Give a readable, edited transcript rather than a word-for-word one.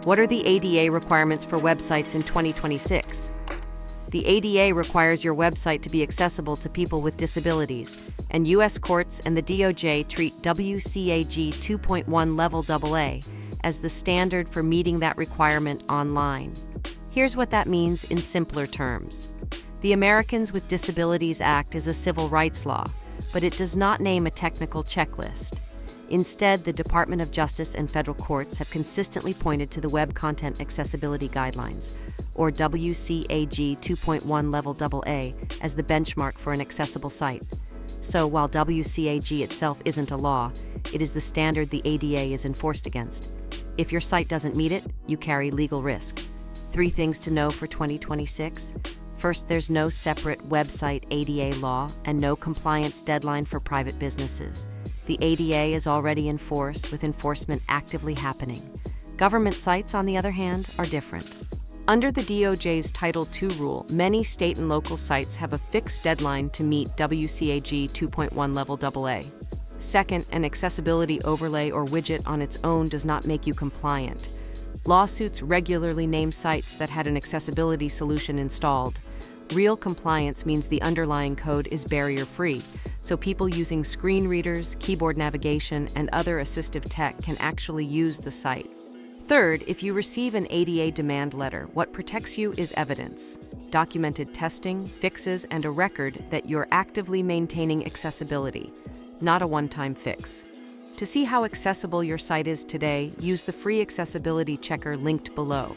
What are the ADA requirements for websites in 2026? The ADA requires your website to be accessible to people with disabilities, and U.S. courts and the DOJ treat WCAG 2.1 Level AA as the standard for meeting that requirement online. Here's what that means in simpler terms. The Americans with Disabilities Act is a civil rights law, but it does not name a technical checklist. Instead, the Department of Justice and federal courts have consistently pointed to the Web Content Accessibility Guidelines, or WCAG 2.1 Level AA, as the benchmark for an accessible site. So, while WCAG itself isn't a law, it is the standard the ADA is enforced against. If your site doesn't meet it, you carry legal risk. 3 things to know for 2026. First, there's no separate website ADA law and no compliance deadline for private businesses. The ADA is already in force, with enforcement actively happening. Government sites, on the other hand, are different. Under the DOJ's Title II rule, many state and local sites have a fixed deadline to meet WCAG 2.1 Level AA. Second, an accessibility overlay or widget on its own does not make you compliant. Lawsuits regularly name sites that had an accessibility solution installed. Real compliance means the underlying code is barrier-free, so people using screen readers, keyboard navigation, and other assistive tech can actually use the site. Third, if you receive an ADA demand letter, what protects you is evidence, documented testing, fixes, and a record that you're actively maintaining accessibility, not a one-time fix. To see how accessible your site is today, use the free accessibility checker linked below.